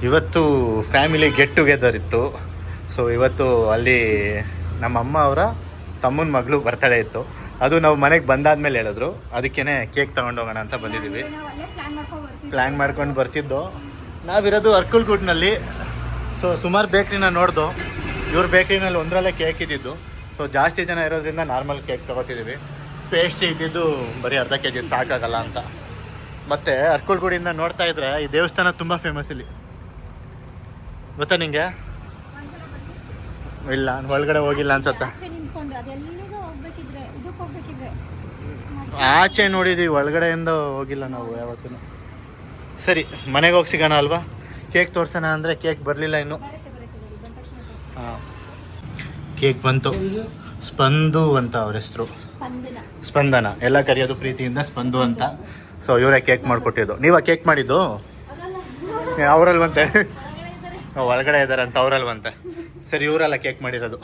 ಇವತ್ತು family get together ಇತ್ತು. So ಇವತ್ತು ಅಲ್ಲಿ ನಮ್ಮಮ್ಮ ಅವರ ತಮ್ಮನ ಮಗಳು ಬರ್ತಡೇ ಇತ್ತು. ಅದು ನಾವು ಮನೆಗೆ ಬಂದಾದ್ಮೇಲೆ ಹೇಳಿದ್ರು, ಅದಕ್ಕೇ ಕೇಕ್ ತೊಗೊಂಡೋಗೋಣ ಅಂತ ಬಂದಿದ್ದೀವಿ. ಪ್ಲ್ಯಾನ್ ಮಾಡ್ಕೊಂಡು ಬರ್ತಿದ್ದೋ. ನಾವಿರೋದು ಅರ್ಕಲ್ಗೂಡ್ನಲ್ಲಿ. ಸೊ ಸುಮಾರು ಬೇಕ್ರಿನ ನೋಡ್ದು. ಇವ್ರ ಬೇಕ್ರಿನಲ್ಲಿ ಒಂದರಲ್ಲೇ ಕೇಕ್ ಇದ್ದಿದ್ದು. ಸೊ ಜಾಸ್ತಿ ಜನ ಇರೋದ್ರಿಂದ ನಾರ್ಮಲ್ ಕೇಕ್ ತೊಗೋತಿದ್ದೀವಿ. ಪೇಸ್ಟ್ರಿ ಇದ್ದಿದ್ದು ಬರೀ ಅರ್ಧ ಕೆ ಜಿ ಸಾಕಾಗಲ್ಲ ಅಂತ. ಮತ್ತು ಅರ್ಕಲ್ಗೂಡಿಂದ ನೋಡ್ತಾ ಇದ್ರೆ ಈ ದೇವಸ್ಥಾನ ತುಂಬ ಫೇಮಸ್ ಇಲ್ಲಿ, ಗೊತ್ತಾ ನಿಂಗೆ? ಇಲ್ಲ, ಒಳಗಡೆ ಹೋಗಿಲ್ಲ ಅನ್ಸತ್ತ. ಆಚೆ ನೋಡಿದ್ದೀವಿ, ಒಳಗಡೆಯಿಂದ ಹೋಗಿಲ್ಲ ನಾವು ಯಾವತ್ತೂ. ಸರಿ, ಮನೆಗೆ ಹೋಗಿ ಸಿಗೋಣ ಅಲ್ವಾ? ಕೇಕ್ ತೋರ್ಸೋಣ ಅಂದರೆ ಕೇಕ್ ಬರಲಿಲ್ಲ ಇನ್ನು. ಹಾಂ, ಕೇಕ್ ಬಂತು. ಸ್ಪಂದು ಅಂತ ಅವ್ರ ಹೆಸರು, ಸ್ಪಂದನ. ಎಲ್ಲ ಕರೆಯೋದು ಪ್ರೀತಿಯಿಂದ ಸ್ಪಂದು ಅಂತ. ಸೊ ಇವರೇ ಕೇಕ್ ಮಾಡಿಕೊಟ್ಟಿದ್ದು. ನೀವಾ ಕೇಕ್ ಮಾಡಿದ್ದು? ಅವರಲ್ವಂತೆ, ಒಳಗಡೆ ಇದ್ದಾರೆ ಅಂತ ಅವರಲ್ವಂತೆ. ಸರಿ, ಇವರೆಲ್ಲ ಕೇಕ್ ಮಾಡಿರೋದು.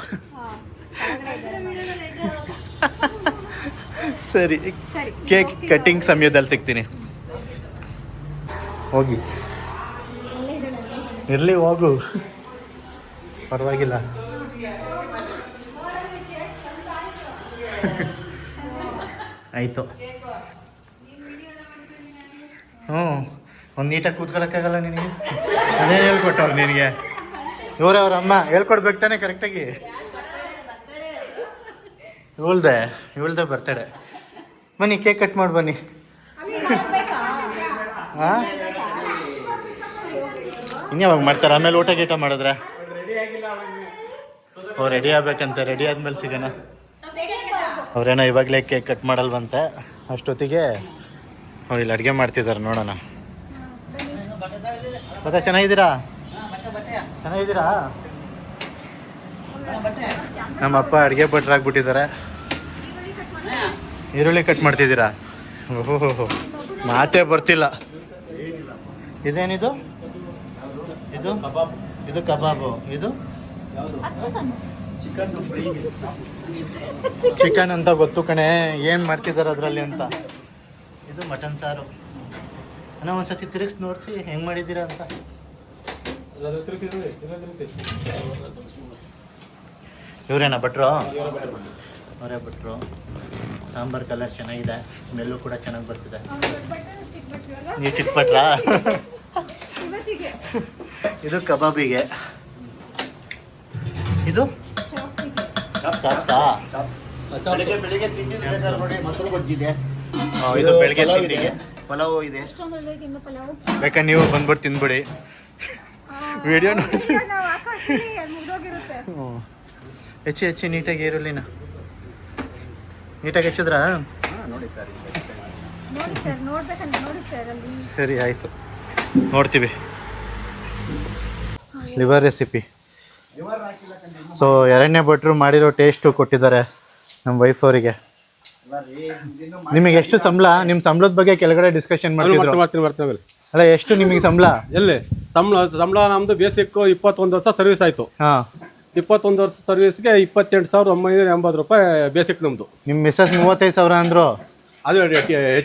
ಸರಿ, ಕೇಕ್ ಕಟ್ಟಿಂಗ್ ಸಮಯದಲ್ಲಿ ಸಿಗ್ತೀನಿ. ಹೋಗಿ ಇರಲಿ, ಹೋಗು, ಪರವಾಗಿಲ್ಲ. ಆಯಿತು. ಒಂದು ನೀಟಾಗಿ ಕೂತ್ಕೊಳ್ಳೋಕ್ಕಾಗಲ್ಲ ನಿನಗೆ? ಅದೇನು ಹೇಳ್ಕೊಟ್ಟವ್ರು ನಿನಗೆ? ಇವರೇ ಅವ್ರ ಅಮ್ಮ ಹೇಳ್ಕೊಡ್ಬೇಕು ತಾನೆ ಕರೆಕ್ಟಾಗಿ. ಇವಳ್ದೆ ಬರ್ತಡೆ. ಬನ್ನಿ, ಕೇಕ್ ಕಟ್ ಮಾಡಿ ಬನ್ನಿ. ಹಾಂ, ಇನ್ಯಾವಾಗ ಮಾಡ್ತಾರೆ? ಆಮೇಲೆ ಊಟ ಗೀಟ ಮಾಡಿದ್ರೆ ರೆಡಿ ಆಗ್ಬೇಕಂತೆ. ರೆಡಿ ಆದ್ಮೇಲೆ ಸಿಗೋಣ. ಅವ್ರೇನೋ ಇವಾಗಲೇ ಕೇಕ್ ಕಟ್ ಮಾಡಲ್ವಂತೆ. ಅಷ್ಟೊತ್ತಿಗೆ ಇಲ್ಲಿ ಅಡುಗೆ ಮಾಡ್ತಿದ್ದಾರೆ, ನೋಡೋಣ. ಮತ್ತೆ ಚೆನ್ನಾಗಿದ್ದೀರಾ? ನಮ್ಮ ಅಪ್ಪ ಅಡುಗೆ ಭಟ್ರಾಗ್ಬಿಟ್ಟಿದ್ದಾರೆ. ಈರುಳ್ಳಿ ಕಟ್ ಮಾಡ್ತಿದ್ದೀರಾ? ಓಹೋ, ಮಾತೇ ಬರ್ತಿಲ್ಲ. ಇದೇನಿದು? ಇದು ಕಬಾಬು. ಇದು ಚಿಕನ್ ಅಂತ ಗೊತ್ತು ಕಣೆ, ಏನು ಮಾಡ್ತಿದ್ದಾರೆ ಅದರಲ್ಲಿ ಅಂತ. ಇದು ಮಟನ್ ಸಾರು. ಅಣ್ಣ ಒಂದ್ಸತಿ ತಿರುಗಿಸಿ ನೋಡಿಸಿ ಹೆಂಗೆ ಮಾಡಿದ್ದೀರಾ ಅಂತ. ಇವರೇನಾ ಭಟ್ರು? ಅವರೇ ಭಟ್ರು. ಸಾಂಬಾರು ಕಲರ್ ಚೆನ್ನಾಗಿದೆ, ಸ್ಮೆಲ್ಲು ಕೂಡ ಚೆನ್ನಾಗಿ ಬರ್ತಿದೆ. ನೀವು ಚಿಕ್ಕ ಭಟ್ರಾ? ಇದು ಕಬಾಬಿಗೆ. ಇದು ಬೆಳಿಗ್ಗೆ ತಿಂದಿದ್ದು ನೋಡಿ, ಮೊಸರು ಗೊಜ್ಜಿದೆ. ಇದು ಬೆಳಿಗ್ಗೆ ತಿಂಡಿಗೆ ಪಲಾವು ಇದೆ. ಬೇಕಾ ನೀವು ಬಂದ್ಬಿಟ್ಟು ತಿಂದ್ಬಿಡಿ. ವಿಡಿಯೋ ನೋಡಿ ಹೆಚ್ಚಿ ನೀಟಾಗಿ ಈರುಳ್ಳಿನ ನೀಟಾಗಿ ಹೆಚ್ಚಿದ್ರಾ? ಸರಿ, ಆಯಿತು, ನೋಡ್ತೀವಿ. Liver recipe. ಸೊ ಎರಡನೇ ಭಟ್ರು ಮಾಡಿರೋ ಟೇಸ್ಟು ಕೊಟ್ಟಿದ್ದಾರೆ ನಮ್ಮ ವೈಫ್ ಅವರಿಗೆ. ನಿಮಗೆ ಎಷ್ಟು ಸಂಬಳ? ನಿಮ್ಮ ಸಂಬಳದ ಬಗ್ಗೆ ಕೆಳಗಡೆ ಡಿಸ್ಕಷನ್ ಮಾಡ್ತಿದ್ರು. ಅಲ್ಲ, ಎಷ್ಟು ನಿಮಗೆ ಸಂಬಳ? ಎಲ್ಲಿ ಸಂಬಳ ನಮ್ದು ಬೇಸಿಕ್ 21 ವರ್ಷ ಸರ್ವಿಸ್ ಆಯ್ತು. 21 ವರ್ಷ ಸರ್ವಿಸ್ಗೆ 28,980 ರೂಪಾಯಿ ಬೇಸಿಕ್ ನಮ್ದು. ನಿಮ್ಮ ಮಿಸಸ್ 35,000 ಅಂದ್ರು. ಅದು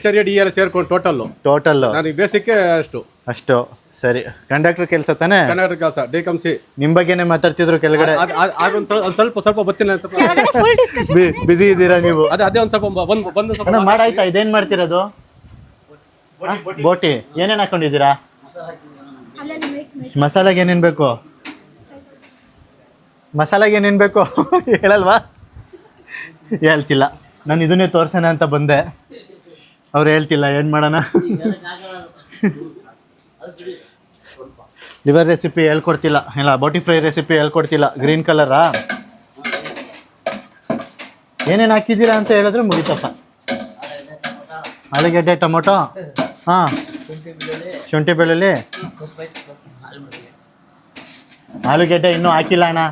HRA DR ಸೇರ್ಕೊಂಡು ಟೋಟಲ್ ನನಗೆ ಬೇಸಿಕ್ ಅಷ್ಟು. ಸರಿ, ಕಂಡಕ್ಟರ್ ಕೆಲಸ ತಾನೆ? ಕಂಡಕ್ಟರ್ ಕೆಲಸ, ಡಿಕಂಸಿ. ನಿಮ್ಮ ಬಗ್ಗೆನೇ ಮಾತಾಡ್ತಿದ್ರು ಕೆಳಗಡೆ. ಸ್ವಲ್ಪ ಬರ್ತೀನಿ. ಬಿಸಿ ಇದ್ದೀರಾ ನೀವು? ಅದೇ ಒಂದು ಸ್ವಲ್ಪ ಬಂದು ಮಾಡಾಯ್ತಾ? ಇದೇನು ಮಾಡ್ತಿರೋದು? ಬೋಟಿ. ಏನೇನು ಹಾಕೊಂಡಿದ್ದೀರಾ? ಮಸಾಲಾಗೆ ಏನೇನು ಬೇಕು? ಹೇಳಲ್ವಾ? ಹೇಳ್ತಿಲ್ಲ. ನಾನು ಇದನ್ನೇ ತೋರ್ಸೋಣ ಅಂತ ಬಂದೆ, ಅವ್ರು ಹೇಳ್ತಿಲ್ಲ. ಏನು ಮಾಡೋಣ? ಲಿವರ್ ರೆಸಿಪಿ ಹೇಳ್ಕೊಡ್ತಿಲ್ಲ, ಇಲ್ಲ ಬೋಟಿ ಫ್ರೈ ರೆಸಿಪಿ ಹೇಳ್ಕೊಡ್ತಿಲ್ಲ. ಗ್ರೀನ್ ಕಲರಾ? ಏನೇನು ಹಾಕಿದ್ದೀರಾ ಅಂತ ಹೇಳಿದ್ರೆ ಮುಗಿತಪ್ಪ. ಆಲೂಗೆಡ್ಡೆ, ಟೊಮೊಟೊ, ಹಾಂ, ಶುಂಠಿ ಬೆಳ್ಳುಳ್ಳಿ. ಆಲೂಗೆಡ್ಡೆ ಇನ್ನೂ ಹಾಕಿಲ್ಲ ಅಣ್ಣ.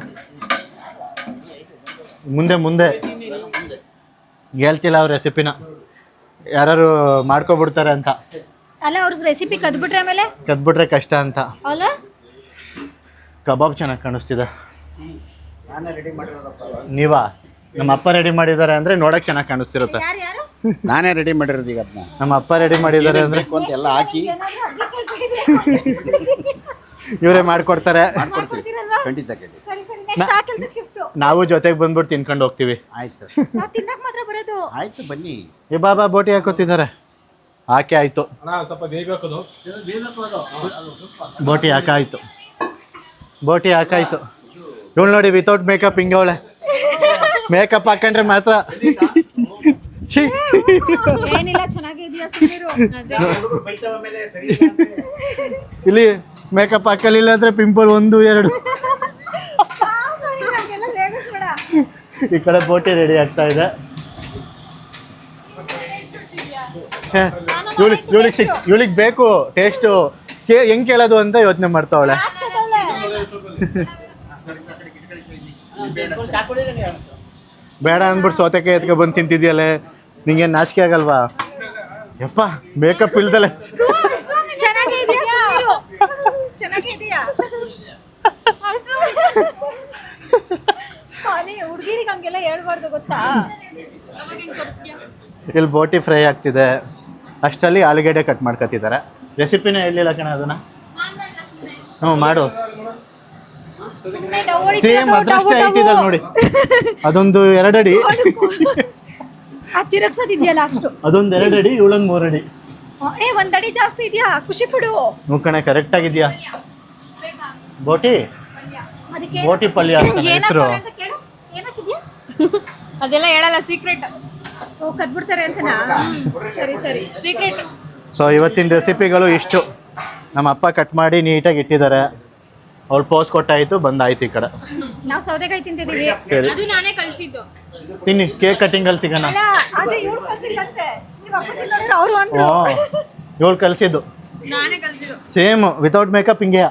ಮುಂದೆ ಹೇಳ್ತಿಲ್ಲ ಅವ್ರ ರೆಸಿಪಿನ. ಯಾರು ಮಾಡ್ಕೊಬಿಡ್ತಾರೆ ಅಂತ. ಅಲ್ಲ, ಅವ್ರ ರೆಸಿಪಿ ಕದ್ಬಿಟ್ರೆ ಕಷ್ಟ ಅಂತ. ಕಬಾಬ್ ಚೆನ್ನಾಗಿ ಕಾಣಿಸ್ತಿದೆ. ನೀವಾ? ನಮ್ಮ ಅಪ್ಪ ರೆಡಿ ಮಾಡಿದ್ದಾರೆ ಅಂದ್ರೆ ನೋಡಕ್ ಚೆನ್ನಾಗಿ ಕಾಣಿಸ್ತಿರುತ್ತೆ. ನಾನೇ ರೆಡಿ ಮಾಡಿರೋದು ಈಗ. ಅದನ್ನ ನಮ್ಮ ಅಪ್ಪ ರೆಡಿ ಮಾಡಿದ್ದಾರೆ ಅಂದ್ರೆ ಎಲ್ಲ ಹಾಕಿ ಇವರೇ ಮಾಡ್ಕೊಡ್ತಾರೆ. ಮಾಡ್ಕೊಡ್ತೀರಲ್ವಾ? ಖಂಡಿತ ಖಂಡಿತ. ಸರಿ ಸರಿ ನೆಕ್ಸ್ಟ್ ಆ ಕೆಲ್ಸಕ್ಕೆ ಶಿಫ್ಟ್. ನಾವು ಜೊತೆಗೆ ಬಂದ್ಬಿಟ್ಟು ತಿನ್ಕೊಂಡು ಹೋಗ್ತೀವಿ. ಆಯ್ತು ನಾವು ತಿನ್ನಕ್ ಮಾತ್ರ ಬರೋದು. ಆಯ್ತು ಬನ್ನಿ. ಏ ಬಾಬಾ ಬೋಟಿ ಹಾಕೋತಿದ್ದಾರೆ. ಹಾಕಿ ಆಯ್ತು, ಸ್ವಲ್ಪ ಬೇಯ್ಬೇಕದು. ಬೋಟಿ ಹಾಕಾಯ್ತು, ಬೋಟಿ ಹಾಕಾಯ್ತು. ಇವಳು ನೋಡಿ ವಿತೌಟ್ ಮೇಕಪ್ ಹಿಂಗೆ ಅವಳೆ. ಮೇಕಪ್ ಹಾಕೊಂಡ್ರೆ ಮಾತ್ರ ಛೀ. ಏನಿಲ್ಲ ಚೆನ್ನಾಗಿದೆಯಾ ಸುಮ್ಮನಿರು. ಇಲ್ಲಿ ಮೇಕಪ್ ಹಾಕಲಿಲ್ಲ ಅಂದ್ರೆ ಪಿಂಪಲ್ 1 2. ನಮ್ಗೆಲ್ಲ ರೇಗಿಸ್ಬೇಡ. ಈ ಕಡೆ ಬೋಟಿ ರೆಡಿ ಆಗ್ತಾ ಇದೆ. ಇವಳಿಗೆ ಬೇಕು ಟೇಸ್ಟು. ಹೆಂಗ್ ಕೇಳೋದು ಅಂತ ಯೋಚನೆ ಮಾಡ್ತಾವಳೆ. ನಾಚ್ಕೊತಾವ್ಳೆ. ಬೇಡ ಅಂದ್ಬಿಟ್ಟು ಸೌತೆಕಾಯಿ ಎತ್ಕೊ ಬಂದು ತಿಂತಿದ್ಯಲ್ಲ, ನಿಂಗೆ ನಾಚಿಕೆ ಆಗಲ್ವಾ? ಯಪ್ಪ ಮೇಕಪ್ ಇಲ್ದಲೆ ಚೆನ್ನಾಗಿದೆಯಾ ಸುಮ್ಮನಿರು. ಚೆನ್ನಾಗಿದೆಯಾ? ಹುಡುಗಿರಿಗೆ ಹಂಗೆಲ್ಲ ಹೇಳ್ಬಾರ್ದು ಗೊತ್ತಾ? ಇಲ್ಲಿ ಬೋಟಿ ಫ್ರೈ ಆಗ್ತಿದೆ, ಅಷ್ಟರಲ್ಲಿ ಆಲೂಗಡ್ಡೆ ಕಟ್ ಮಾಡ್ಕೊತಿದ್ದಾರೆ. ರೆಸಿಪಿನೇ ಹೇಳಿಲ್ಲ ಕಣ ಅದನ್ನ. ಹ್ಞೂ ಮಾಡು. ಸುಮ್ಮನೆ ಡವ್ ಹೊಡಿತಿರೋದು, ಸೇಮ್ ಡವ್ ಅದ್ರಷ್ಟೇ ಡವ್. ಐತಿದೆ ನೋಡಿ. ಅದೊಂದು 2 ಅಡಿ, ಆ ತಿರುಗ್ಸೋದಿದೆಯಲ್ಲ ಅಷ್ಟು. ಅದೊಂದು 2 ಅಡಿ, ಇವಳೊಂದು 3 ಅಡಿ. ಏ 1 ಅಡಿ ಜಾಸ್ತಿ ಇದೆಯಾ? ಖುಷಿ ಪಡು. ಹ್ಞೂ ಕಣೆ ಕರೆಕ್ಟ್ ಆಗಿದ್ಯಾ. ಬೋಟಿ ಅದಕ್ಕೆ ಬೋಟಿ ಪಲ್ಯ ಅಂತ ಹೆಸರು. ಏನಾಗ್ತಾರೆ ಅಂತ ಕೇಳು. ಏನಾಕಿದ್ಯಾ? ಅದೆಲ್ಲ ಹೇಳಲ್ಲ, ಸೀಕ್ರೆಟ್. ಓ ಕದ್ಬಿಡ್ತಾರೆ ಅಂತನಾ? ಸರಿ ಸರಿ ಸೀಕ್ರೆಟ್. ಸೊ ಇವತ್ತಿನ ರೆಸಿಪಿಗಳು ಇಷ್ಟು. ನಮ್ಮ ಅಪ್ಪ ಕಟ್ ಮಾಡಿ ನೀಟಾಗಿ ಇಟ್ಟಿದ್ದಾರೆ. ಅವ್ಳು ಪೋಸ್ ಕೊಟ್ಟಾಯಿತು, ಬಂದಾಯ್ತು ಈ ಕಡೆ. ನಾವು ಸೌದೆಕಾಯಿ ತಿಂತಿದೀವಿ. ಸರಿ ಅದು ನಾನೇ ಕಲ್ಸಿದ್ದು. ತಿನ್ನಿ, ಕೇಕ್ ಕಟಿಂಗಲ್ಲಿ ಸಿಗೋಣ. ಅಲ್ಲ ಅದು ಇವ್ರು ಕಳ್ಸಿಲ್ಲಂತೆ. ನೀವು ಅಪ್ಪಾಜಿ ನೋಡಿದ್ರೆ ಅವರು ಅಂದ್ರು. ಇವಳು ಕಲಿಸಿದ್ದು ನಾನೇ ಕಲ್ಸಿದ್ದು. ಸೇಮ್ ವಿತೌಟ್ ಮೇಕಪ್ ಹಿಂಗೆ.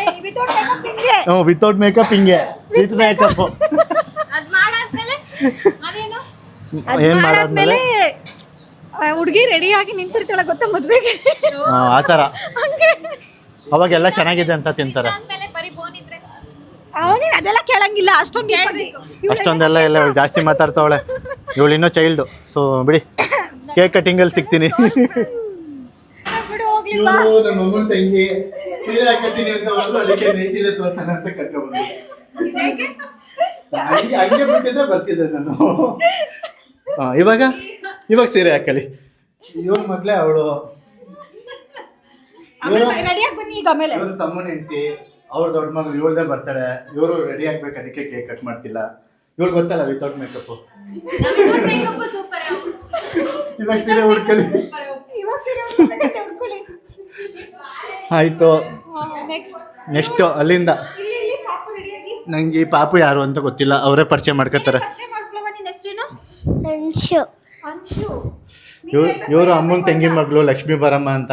ಏ ವಿತೌಟ್ ಮೇಕಪ್ ಹಿಂಗೆ. ಹ್ಞೂ ವಿತೌಟ್ ಮೇಕಪ್ ಹಿಂಗೆ, ವಿತ್ ಮೇಕಪ್. ಅದ್ ಮಾಡಾದ್ಮೇಲೆ ಅದೇನು ಏನು ಮಾಡಾದ್ಮೇಲೆ ಹುಡುಗಿ ರೆಡಿ ಆಗಿ ನಿಂತಿರ್ತಾಳೆ ಗೊತ್ತಾ ಮದ್ವೆಗೆ. ಆ ಥರ. ಅವಾಗೆಲ್ಲ ಚೆನ್ನಾಗಿದೆ ಅಂತ ತಿಂತಾರೆ. ಆದ್ಮೇಲೆ ಬರೀ ಬೋನ್ ಇದ್ರೆ ಅವನಿಗೆ ಅದೆಲ್ಲ ಕೇಳಂಗಿಲ್ಲ ಅಷ್ಟೊಂದು ಕೇಳ್ಬೇಕು. ಅಷ್ಟೊಂದೆಲ್ಲ ಎಲ್ಲ ಇವಳು ಜಾಸ್ತಿ ಮಾತಾಡ್ತಾವಳೆ. ಇವಳು ಇನ್ನೂ ಚೈಲ್ಡು. ಸೊ ಬಿಡಿ, ಕೇಕ್ ಕಟಿಂಗಲ್ಲಿ ಸಿಗ್ತೀನಿ. ಬಿಡು ಹೋಗ್ಲಿಲ್ಲ. ನಮ್ಮ ಅಮ್ಮನ ತಂಗಿ ಸೀರೆ ಹಾಕತ್ತೀನಿ ಅಂತ ಬಂದ್ರು, ಅದಕ್ಕೆ ನೈಟಿಲೆ ತೋರ್ಸೋಣ ಅಂತ ಕರ್ಕೊಂಡ್ಬಂದು. ಹಂಗೆ ಬಿಟ್ಟಿದ್ರೆ ಬರ್ತಿದ್ದೆ ನಾನು. ಇವಾಗ ಸೀರೆ ಹಾಕಲಿ. ಇವಳ ಮಗ್ಲೇ ಅವಳು. ರೆಡಿಯಾಗಿ ಬನ್ನಿ ಈಗ. ಆಮೇಲೆ ಇವರು ತಮ್ಮನ ಹೆಂಡತಿ, ಅವ್ರ ದೊಡ್ಡ ಮಗಳು ಇವಳ್ದೇ ಬರ್ತಾರೆ. ಇವರು ರೆಡಿ ಆಗ್ಬೇಕು, ಅದಕ್ಕೆ ಕೇಕ್ ಕಟ್ ಮಾಡ್ತಿಲ್ಲ. ಇವಳು ಗೊತ್ತಲ್ಲ ವಿತೌಟ್ ಮೇಕಪ್. ಸೂಪರ್. ಇವಾಗ ಸೀರೆ ಹುಡ್ಕೊಳ್ಳಿ. ಇವಾಗ ಸೀರೆ ಉಟ್ಕೊಳ್ಳಿ. ಆಯ್ತು, ನೆಕ್ಸ್ಟ್ ಅಲ್ಲಿಂದ ಇಲ್ಲಿ ಇಲ್ಲಿ ಪಾಪು ರೆಡಿಯಾಗಿ. ನಂಗೆ ಈ ಪಾಪು ಯಾರು ಅಂತ ಗೊತ್ತಿಲ್ಲ, ಅವರೇ ಪರಿಚಯ ಮಾಡ್ಕೊತಾರೆ. ಪರಿಚಯ ಮಾಡ್ಕೊಳ್ಳವ. ನಿನ್ನ ಹೆಸರೇನು? ಅಂಶು. ಅಂಶು. ಇವರು ಅಮ್ಮನ ತಂಗಿ ಮಗಳು ಲಕ್ಷ್ಮೀ ಬರಮ್ಮ ಅಂತ.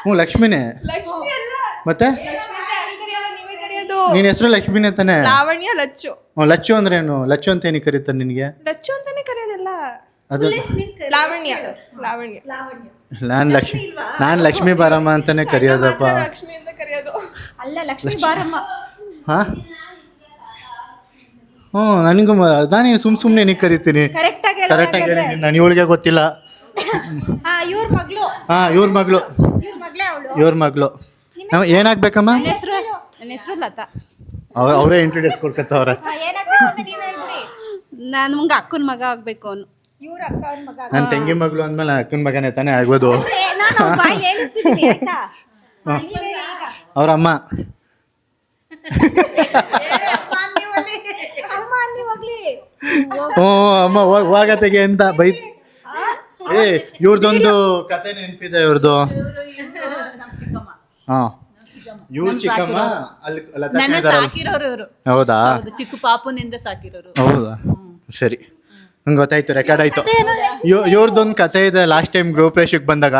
ಹ್ಞೂ ಲಕ್ಷ್ಮಿನೇ. ಲಕ್ಷ್ಮಿ ಅಲ್ಲ. ಮತ್ತೆ ಲಕ್ಷ್ಮಿ ಅಂತ ಯಾರು ಕರೆಯಲ್ಲ, ನೀವೇ ಕರೆಯೋದು. ನಿನ್ನ ಹೆಸರು ಲಕ್ಷ್ಮಿನೇ ತಾನೆ? ಲಾವಣ್ಯ ಲಚ್ಚು. ಹ್ಞೂ ಲಚ್ಚು ಅಂದ್ರೆ ಏನು? ಲಚ್ಚು ಅಂತ ಏನಕ್ಕೆ ಕರೀತಾರೆ ನಿನಗೆ? ಲಚ್ಚು ಅಂತಾನೆ ಕರೆಯೋದಲ್ಲ. ಅದು ಲಾವಣ್ಯ. ಲಾವಣ್ಯ. ಲಾವಣ್ಯ. ನಾನು ಲಕ್ಷ್ಮೀ ಬಾರಮ್ಮ ಅಂತಾನೆ ಕರೆಯೋದಪ್ಪ. ಲಕ್ಷ್ಮಿ ಅಂತ ಕರೆಯೋದು. ಅಲ್ಲ ಲಕ್ಷ್ಮಿ ಬಾರಮ್ಮ. ಹಾಂ ಹ್ಞೂ ನನಗೂ ನಾನು ಸುಮ್ಮನೆ ನೀನು ಕರಿತೀನಿ. ಕರೆಕ್ಟಾಗಿ ಕರೆಕ್ಟಾಗಿ ನಾನು ಇವಳಿಗೆ ಗೊತ್ತಿಲ್ಲ. ಇವ್ರ ಮಗಳು. ಹಾಂ ಇವ್ರ ಮಗಳು. ಇವ್ರ ಮಗಳೇ ಅವಳು. ಇವ್ರ ಮಗಳು. ಏನಾಗ್ಬೇಕಮ್ಮ? ನನ್ನ ಹೆಸರು ಲತಾ. ಅವರೇ ಇಂಟ್ರೊಡ್ಯೂಸ್ ಕೊಡ್ಕೊತಾವ್ರೆ. ಏನಾಗ್ಬೇಕು ಅಂತ ನೀವ್ ಹೇಳ್ಬಿಡಿ. ನಾನು ಮುಂಗ ಅಕ್ಕನ ಮಗ ಆಗ್ಬೇಕು ಅವನು. ಇವ್ರ ಅಕ್ಕ ಅವ್ರ ಮಗ. ನನ್ನ ತಂಗಿ ಮಗಳು ಅಂದ್ಮೇಲೆ ಅಕ್ಕನ ಮಗನೇ ತಾನೇ ಆಗ್ಬೋದು. ನಾನು ಅವ್ರ ಬಾಯಿ ಹೇಳಿಸ್ತಿದ್ದೀನಿ ಆಯ್ತಾ? ನೀವ್ ಹೇಳಿ ಈಗ. ಅವ್ರ ಅಮ್ಮ. ಅಮ್ಮ ಅನ್ನಿ ಹೋಗ್ಲಿ. ಹ್ಞೂ ಅಮ್ಮ ಹೋಗತೆಗೆ ಅಂತ ಬೈತ್. ಇವ್ರದೊಂದು ಕತೆ ನೆನಪಿದೆ ಇವ್ರದ್ದು. ಹಾಂ ಇವ್ರು ಚಿಕ್ಕಮ್ಮ ಅಲ್ಲಿ ನನ್ನ ಸಾಕಿರೋರು ಇವರು. ಹೌದಾ? ಚಿಕ್ಕ ಪಾಪುನಿಂದ ಸಾಕಿರೋರು. ಹೌದಾ? ಸರಿ, ನಂಗೆ ಗೊತ್ತಾಯ್ತು, ರೆಕಾರ್ಡ್ ಆಯ್ತು. ಇವ್ರದ್ದೊಂದು ಕತೆ ಇದೆ. ಲಾಸ್ಟ್ ಟೈಮ್ ಗ್ರೂಪ್ ರೇಷಿಗೆ ಬಂದಾಗ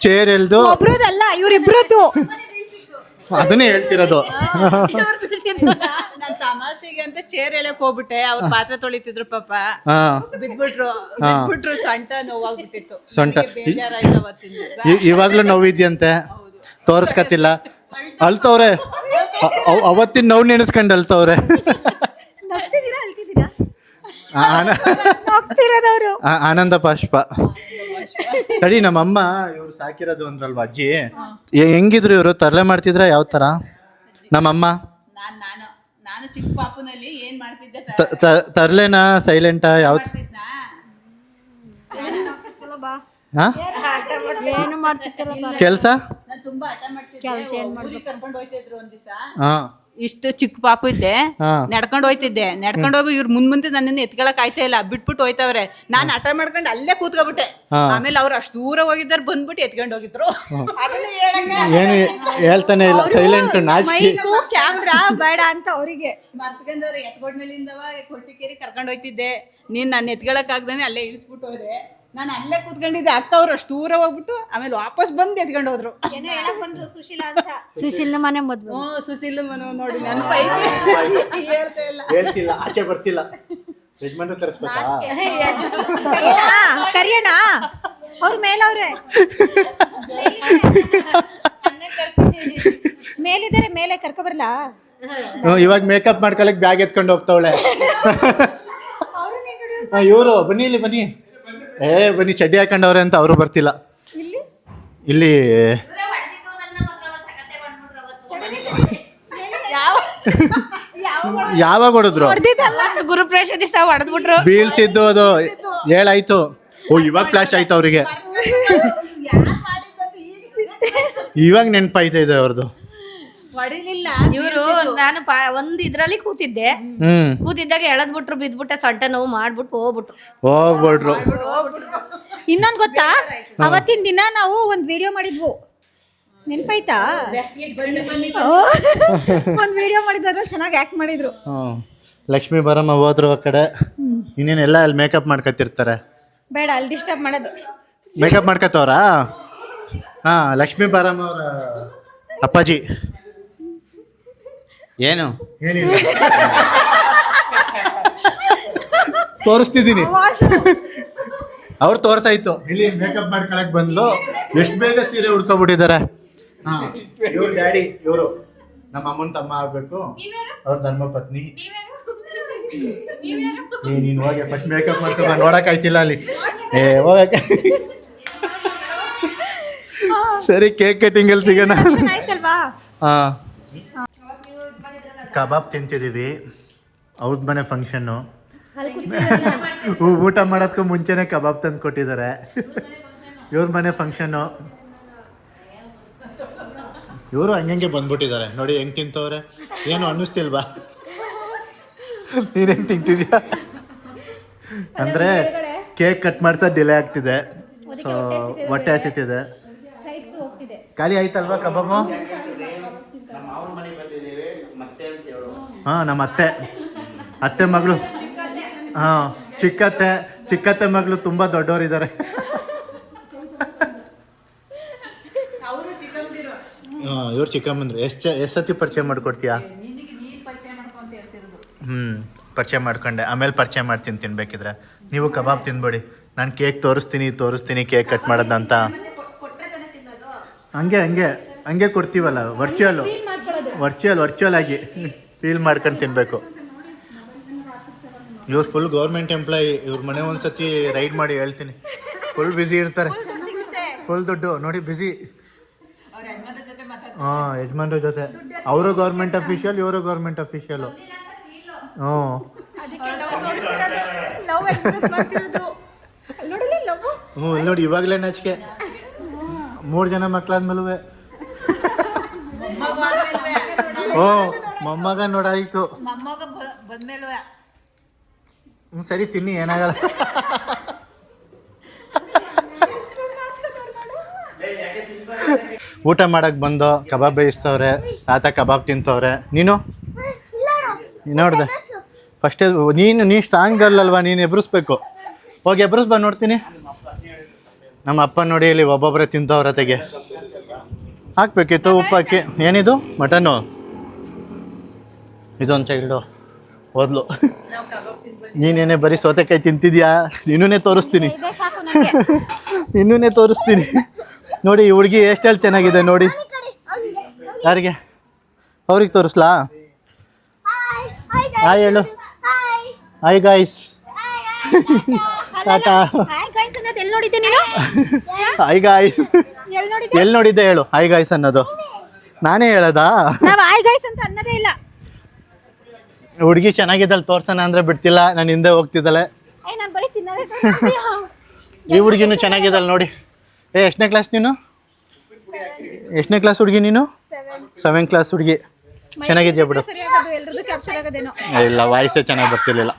ಚೇರ್ ಎಲ್ದು ಒಬ್ರದಲ್ಲ ಇವ್ರಿಬ್ರದ್ದು. ಅದನ್ನೇ ಹೇಳ್ತಿರೋದು. ನಾನ್ ತಮಾಷೆಗೆ ಅಂತ ಚೇರ್ ಎಳಕ್ ಹೋಗ್ಬಿಟ್ಟೆ. ಅವ್ರ ಪಾತ್ರೆ ತೊಳಿತಿದ್ರು ಪಾಪ. ಬಿದ್ಬಿಟ್ರು ಸೊಂಟ ನೋವಾಗ್ಬಿಟ್ಟಿತ್ತು. ಸೊಂಟ ಬೇಜಾರಾಯ್ತು ಅವತ್ತಿಂದ. ಇವಾಗ್ಲೂ ನೋವಿದ್ಯಂತೆ, ತೋರ್ಸ್ಕತ್ತಿಲ್ಲ. ಅಳ್ತವ್ರೆ, ಅವತ್ತಿನ ನೋವು ನೆನೆಸ್ಕೊಂಡು ಅಳ್ತವ್ರೆ. ನಗ್ತಿದ್ದೀರಾ ಅಳ್ತಿದ್ದೀರಾ? ಹೋಗ್ತಿರೋದವ್ರು. ಆನಂದ ಬಾಷ್ಪ. ತಡಿ, ನಮ್ಮಮ್ಮ ಇವ್ರು ಸಾಕಿರೋದು ಅಂದ್ರಲ್ವಾ ಅಜ್ಜಿ, ಹೆಂಗಿದ್ರು ಇವರು ತರಲೆ ಮಾಡ್ತಿದ್ರ ಯಾವ ತರ ನಮ್ಮಮ್ಮ? ನಾನು ಚಿಕ್ಕ ಪಾಪುನಲ್ಲಿ ಏನ್ ಮಾಡ್ತಿದ್ದೆ ತರ್ಲೆನಾ ಸೈಲೆಂಟಾ ಯಾವ ಏನು ಮಾಡ್ತಿತ್ತಲ್ಲ ಕೆಲ್ಸ? ನಾನು ತುಂಬಾ ಹಠ ಮಾಡ್ತಿದ್ದೆ. ಕರ್ಕೊಂಡು ಹೋಯ್ತಿದ್ರು ಒಂದ್ ದಿವಸ, ಹಾ ಇಷ್ಟು ಚಿಕ್ಕ ಪಾಪು ಇದ್ದೆ, ಹಾ. ನಡ್ಕೊಂಡು ಹೋಯ್ತಿದ್ದೆ. ನಡ್ಕೊಂಡು ಹೋಗಿ ಇವ್ರು ಮುಂದೆ ನನ್ನನ್ನು ಎತ್ಕೊಳಕ್ ಆಯ್ತಾ ಇಲ್ಲ, ಬಿಟ್ಬಿಟ್ಟು ಹೋಯ್ತವ್ರೆ. ನಾನು ಹಠ ಮಾಡ್ಕೊಂಡು ಅಲ್ಲೇ ಕೂತ್ಕೊಬಿಟ್ಟೆ. ಹಾ. ಆಮೇಲೆ ಅವ್ರು ಅಷ್ಟು ದೂರ ಹೋಗಿದ್ದಾರೆ, ಬಂದ್ಬಿಟ್ಟು ಎತ್ಕೊಂಡು ಹೋಗಿದ್ರು. ಏನು ಹೇಳ್ತಾನೆ ಇಲ್ಲ, ಸೈಲೆಂಟ್ ನಾಚಿಕೆ. ಮೈಕು ಕ್ಯಾಮ್ರಾ ಬೇಡ ಅಂತ ಅವರಿಗೆ ಮರ್ತ್ಕೊಂಡವ್ರೆ. ಎತ್ಕೊಂಡ್ಮೇಲಿಂದವ ಕೊಟ್ಟಿಕೇರಿ ಕರ್ಕೊಂಡು ಹೋಯ್ತಿದ್ದೆ. ನೀನ್ ನನ್ನ ಎತ್ಕೊಳಕ್ ಆಗ್ದಾನೆ ಅಲ್ಲೇ ಇಳಿಸ್ಬಿಟ್ಟು ಹೋದೆ. ನಾನು ಅಲ್ಲೇ ಕೂತ್ಕೊಂಡಿದ್ದೆ. ಅಕ್ಕ ಅವ್ರು ಅಷ್ಟು ದೂರ ಹೋಗ್ಬಿಟ್ಟು ಆಮೇಲೆ ವಾಪಸ್ ಬಂದು ಎತ್ಕೊಂಡು ಹೋದ್ರು. ಏನೋ ಹೇಳಕ್ ಬಂದ್ರು ಸುಶೀಲಾ ಅಂತ. ಸುಶೀಲ್ನ ಮನೆ ಮದ್ವೆ. ಸುಶೀಲ್ ಮನೋ ನೋಡಿ ನನ್ನ ಪೈಕಿ ಹೇಳ್ತಾ ಇಲ್ಲ. ಹೇಳ್ತಿಲ್ಲ, ಆಚೆ ಬರ್ತಿಲ್ಲ. ಯಜಮಾನ್ರು ಕರೆಸ್ಬೇಕಾ? ಕರಿಯೋಣ, ಅವ್ರ ಮೇಲವ್ರೆ ಮೇಲಿದ್ದಾರೆ, ಮೇಲೆ ಕರ್ಕೊಬರ್ಲಾ? ಇವಾಗ ಮೇಕಪ್ ಮಾಡ್ಕೊಳಕ್ ಬ್ಯಾಗ್ ಎತ್ಕೊಂಡು ಹೋಗ್ತಾವಳೆ. ಇವರು ಬನ್ನಿ, ಇಲ್ಲಿ ಬನ್ನಿ. ಬನ್ನಿ, ಚಡ್ಡಿ ಹಾಕೊಂಡವ್ರೆ ಅಂತ ಅವರು ಬರ್ತಿಲ್ಲ. ಇಲ್ಲಿ ಯಾವಾಗ ಹೊಡೆದ್ರು? ಗುರುಪ್ರವೇಶ ದಿವಸ ಹೊಡೆದ್ಬಿಟ್ರು. ಬೀಳ್ಸಿದ್ದು ಅದು ಹೇಳಾಯ್ತು. ಓ, ಇವಾಗ ಫ್ಲಾಶ್ ಆಯ್ತು ಅವ್ರಿಗೆ. ಇವಾಗ ನೆನಪಾಯ್ತಾ ಇದೆ ಅವ್ರದ್ದು. ಹೊಡಿಲಿಲ್ಲ ಇವರು ನಾನು ಒಂದ್ ಇದ್ರಲ್ಲಿ ಕೂತಿದ್ದೆ. ಕೂತಿದ್ದಾಗ ಎಳದ್ಬಿಟ್ರು, ಬಿದ್ಬಿಟ್ಟೆ, ಸೊಂಟ ನೋವು ಮಾಡ್ಬಿಟ್ಟು ಹೋಗ್ಬಿಟ್ರು. ಇನ್ನೊಂದ್ ಗೊತ್ತಾ, ಅವತ್ತಿನ ದಿನ ನಾವು ಒಂದ್ ವಿಡಿಯೋ ಮಾಡಿದ್ವು, ನೆನ್ಪಾಯ್ತಾ? ಒಂದ್ ವಿಡಿಯೋ ಮಾಡಿದ್ವು, ಅದ್ರಲ್ಲಿ ಚೆನ್ನಾಗಿ ಆಕ್ಟ್ ಮಾಡಿದ್ರು. ಲಕ್ಷ್ಮೀ ಬರಮ್ಮ ಹೋದ್ರು ಆ ಕಡೆ. ಇನ್ನೇನೆಲ್ಲ ಅಲ್ಲಿ ಮೇಕಪ್ ಮಾಡ್ಕೊತಿರ್ತಾರೆ. ಬೇಡ, ಅಲ್ಲಿ ಡಿಸ್ಟರ್ಬ್ ಮಾಡೋದು. ಮೇಕಪ್ ಮಾಡ್ಕೊತವ್ರಾ? ಹಾ, ಲಕ್ಷ್ಮೀ ಬರಮ್ಮ ಅವರ ಅಪ್ಪಾಜಿ. ಏನು ತೋರಿಸ್ತಿದ್ದೀನಿ, ಅವ್ರು ತೋರ್ಸಾಯ್ತು. ಇಲ್ಲಿ ಮೇಕಪ್ ಮಾಡ್ಕೊಳಕ್ ಬಂದ್ಲು, ಎಷ್ಟು ಬೇಗ ಸೀರೆ ಉಡ್ಕೊಬಿಟ್ಟಿದ್ದಾರೆ. ಇವ್ರ ಡ್ಯಾಡಿ, ಇವರು ನಮ್ಮ ಅಮ್ಮನ ತಮ್ಮ ಆಗ್ಬೇಕು, ಅವ್ರ ಧರ್ಮ ಪತ್ನಿ. ನೀನ್ ಹೋಗಿ ಫಸ್ಟ್ ಮೇಕಪ್ ಮಾಡ್ಕೊ, ನೋಡಕ್ ಆಯ್ತಿಲ್ಲ ಅಲ್ಲಿ. ಹೋಗಕ್ಕೆ ಸರಿ, ಕೇಕ್ ಕಟಿಂಗ್ ಅಲ್ಲಿ ಸಿಗೋಣ. ಆಯ್ತಲ್ವಾ? ಹಾ, ಕಬಾಬ್ ತಿಂತಿದ್ದೀವಿ. ಅವ್ರ ಮನೆ ಫಂಕ್ಷನ್ನು. ಊಟ ಮಾಡೋದಕ್ಕೂ ಮುಂಚೆನೆ ಕಬಾಬ್ ತಂದು ಕೊಟ್ಟಿದ್ದಾರೆ. ಇವ್ರ ಮನೆ ಫಂಕ್ಷನ್ನು. ಇವರು ಹಂಗೆ ಬಂದ್ಬಿಟ್ಟಿದ್ದಾರೆ ನೋಡಿ, ಹೆಂಗ್ ತಿಂತವ್ರೆ. ಏನು ಅನ್ನಿಸ್ತಿಲ್ವಾ? ನೀನೇನ್ ತಿಂತಿದ್ಯಾ? ಅಂದ್ರೆ ಕೇಕ್ ಕಟ್ ಮಾಡ್ತಾ ಡಿಲೇ ಆಗ್ತಿದೆ, ಸೊ ಹೊಟ್ಟೆ ಹಸಿತಿದೆ. ಖಾಲಿ ಆಯ್ತಲ್ವಾ ಕಬಾಬು? ಹಾ, ನಮ್ಮ ಅತ್ತೆ ಮಗಳು. ಹಾ, ಚಿಕ್ಕತ್ತೆ ಮಗಳು ತುಂಬಾ ದೊಡ್ಡವರಿದ್ದಾರೆ. ಇವ್ರು ಚಿಕ್ಕಮ್ಮಂದ್ರು. ಎಷ್ಟು ಸತಿ ಪರಿಚಯ ಮಾಡ್ಕೊಡ್ತೀಯಾ? ಪರಿಚಯ ಮಾಡ್ಕೊಂಡೆ, ಆಮೇಲೆ ಪರಿಚಯ ಮಾಡ್ತೀನಿ ತಿನ್ಬೇಕಿದ್ರೆ. ನೀವು ಕಬಾಬ್ ತಿನ್ಬೇಡಿ, ನಾನು ಕೇಕ್ ತೋರಿಸ್ತೀನಿ ಕೇಕ್ ಕಟ್ ಮಾಡೋದಂತ. ಹಂಗೆ ಕೊಡ್ತೀವಲ್ಲ, ವರ್ಚುವಲ್ ಆಗಿ ಫೀಲ್ ಮಾಡ್ಕೊಂಡು ತಿನ್ಬೇಕು. ಇವ್ರು ಫುಲ್ ಗೌರ್ಮೆಂಟ್ ಎಂಪ್ಲಾಯಿ. ಇವ್ರ ಮನೆ ಒಂದ್ಸತಿ ರೈಡ್ ಮಾಡಿ ಹೇಳ್ತೀನಿ. ಫುಲ್ ಬ್ಯುಸಿ ಇರ್ತಾರೆ, ಫುಲ್ ದುಡ್ಡು ನೋಡಿ, ಬ್ಯುಸಿ. ಯಜಮಾನ್ರ ಜೊತೆ. ಅವರು ಗೌರ್ಮೆಂಟ್ ಅಫಿಷಿಯಲ್, ಇವರು ಗೌರ್ಮೆಂಟ್ ಅಫಿಷಿಯಲು. ನೋಡಿ, ಇವಾಗಲೇ ನಾಚಿಕೆ. 3 ಜನ ಮಕ್ಕಳಾದ್ಮೇಲೂ ಮೊಮ್ಮಗ ನೋಡಾಯ್ತು. ಸರಿ, ತಿನ್ನಿ, ಏನಾಗಲ್ಲ. ಊಟ ಮಾಡಕ್ ಬಂದು ಕಬಾಬ್ ಬೇಯಿಸ್ತವ್ರೆ. ತಾತ ಕಬಾಬ್ ತಿಂತವ್ರೆ. ನೀನು ನೋಡ್ದೆ ಫಸ್ಟ್. ನೀನು ಸ್ಟ್ರಾಂಗ್ ಅಲ್ಲಲ್ವಾ, ನೀನು ಎಬ್ರಿಸ್ಬೇಕು. ಹೋಗಿ ಎಬ್ರಿಸ್ ಬಾ, ನೋಡ್ತೀನಿ. ನಮ್ಮ ಅಪ್ಪ ನೋಡಿ, ಇಲ್ಲಿ ಒಬ್ಬೊಬ್ಬರೇ ತಿಂತವ್ರ. ತೆಗೆ ಹಾಕ್ಬೇಕಿತ್ತು ಉಪ್ಪು ಹಾಕಿ. ಏನಿದು ಮಟನ್ನು? ಇದೊಂದು ಚೈಲ್ಡು ಓದ್ಲು. ನೀನೇನೆ ಬರೀ ಸೌತೆಕಾಯಿ ತಿಂತಿದ್ಯಾ? ಇನ್ನೂನೇ ತೋರಿಸ್ತೀನಿ. ನೋಡಿ, ಈ ಹುಡುಗಿ ಎಷ್ಟೆಲ್ಲ ಚೆನ್ನಾಗಿದೆ ನೋಡಿ. ಯಾರಿಗೆ? ಅವ್ರಿಗೆ ತೋರಿಸ್ಲಾ? ಹಾಯ್ ಹೇಳು. Hi guys. Tata. Hi guys ಅನ್ನೋದು ಎಲ್ಲಿ ನೋಡಿದ್ದೆ ನೀನು? ಹಾಯ್ ಗಾಯ್ಸ್ ಎಲ್ಲಿ ನೋಡಿದ್ದೆ? ಎಲ್ಲಿ ನೋಡಿದ್ದೆ ಹೇಳು ಹಾಯ್ ಗಾಯ್ಸ್ ಅನ್ನೋದು ನಾನೇ ಹೇಳದಾ? ನಾವು ಹಾಯ್ ಗೈಸ್ ಅಂತ ಅನ್ನೋದೇ ಇಲ್ಲ. ಹುಡುಗಿ ಚೆನ್ನಾಗಿದ್ದಲ್ಲ ತೋರ್ಸೋಣ ಅಂದ್ರೆ ಬಿಡ್ತಿಲ್ಲ, ನಾನು ಹಿಂದೆ ಹೋಗ್ತಿದ್ದಾಳೆ. ನಾನು ಬರೀ ತಿನ್ನೋದೇ. ಈ ಹುಡುಗಿನೂ ಚೆನ್ನಾಗಿದ್ದಲ್ಲ ನೋಡಿ. ಎಷ್ಟನೇ ಕ್ಲಾಸ್ ನೀನು? ಎಷ್ಟನೇ ಕ್ಲಾಸ್ ಹುಡುಗಿ ನೀನು? 7th ಕ್ಲಾಸ್ ಹುಡುಗಿ. ಚೆನ್ನಾಗಿದ್ಯಾ ಬಿಡು. ಎಲ್ರದ್ದು ಕ್ಯಾಪ್ಚರ್ ಆಗೋದೇನೋ. ಇಲ್ಲ ವಾಯ್ಸೇ ಚೆನ್ನಾಗಿ ಬರ್ತಿರ್ಲಿಲ್ಲ.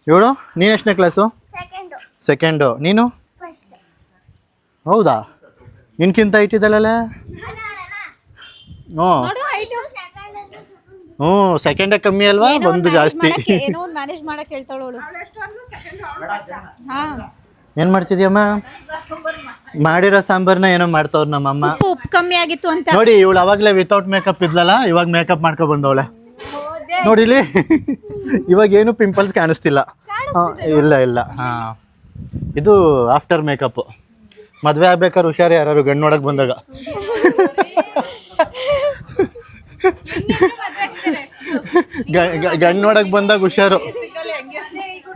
ಇವಳು ನೀನು ಎಷ್ಟನೇ ಕ್ಲಾಸು? ಸೆಕೆಂಡು. ನೀನು? ಹೌದಾ, ನಿನ್ಕಿಂತ ಇಟ್ಟಿದ್ದಲ್ಲ. ಹ್ಞೂ ಹ್ಞೂ, ಸೆಕೆಂಡೇ ಕಮ್ಮಿ ಅಲ್ವಾ, ಒಂದು ಜಾಸ್ತಿ. ಏನೋ ಒಂದು ಮ್ಯಾನೇಜ್ ಮಾಡಕ್ಕೆ ಹೇಳ್ತಾಳೋಳು. ಹಾ, ಏನು ಮಾಡ್ತಿದ್ಯಮ್ಮ? ಮಾಡಿರೋ ಸಾಂಬಾರ್ನ ಏನೋ ಮಾಡ್ತವ್ರು ನಮ್ಮಮ್ಮ. ಉಪ್ಪು ಕಮ್ಮಿ ಆಗಿತ್ತು ಅಂತ ನೋಡಿ, ಇವಳು ಅವಾಗಲೇ ವಿತೌಟ್ ಮೇಕಪ್ ಇದ್ಲಲ್ಲ, ಇವಾಗ ಮೇಕಪ್ ಮಾಡ್ಕೊ ಬಂದವಳೆ ನೋಡಿಲಿ. ಇವಾಗ ಏನು ಪಿಂಪಲ್ಸ್ ಕಾಣಿಸ್ತಿಲ್ಲ. ಇಲ್ಲ ಇಲ್ಲ. ಹಾಂ, ಇದು ಆಫ್ಟರ್ ಮೇಕಪ್. ಮದುವೆ ಆಗ್ಬೇಕಾದ್ರೆ ಹುಷಾರು, ಯಾರು ಗಂಡು ನೋಡಕ್ ಬಂದಾಗ. ಗಂಡು ನೋಡಕ್ ಬಂದಾಗ ಹುಷಾರು.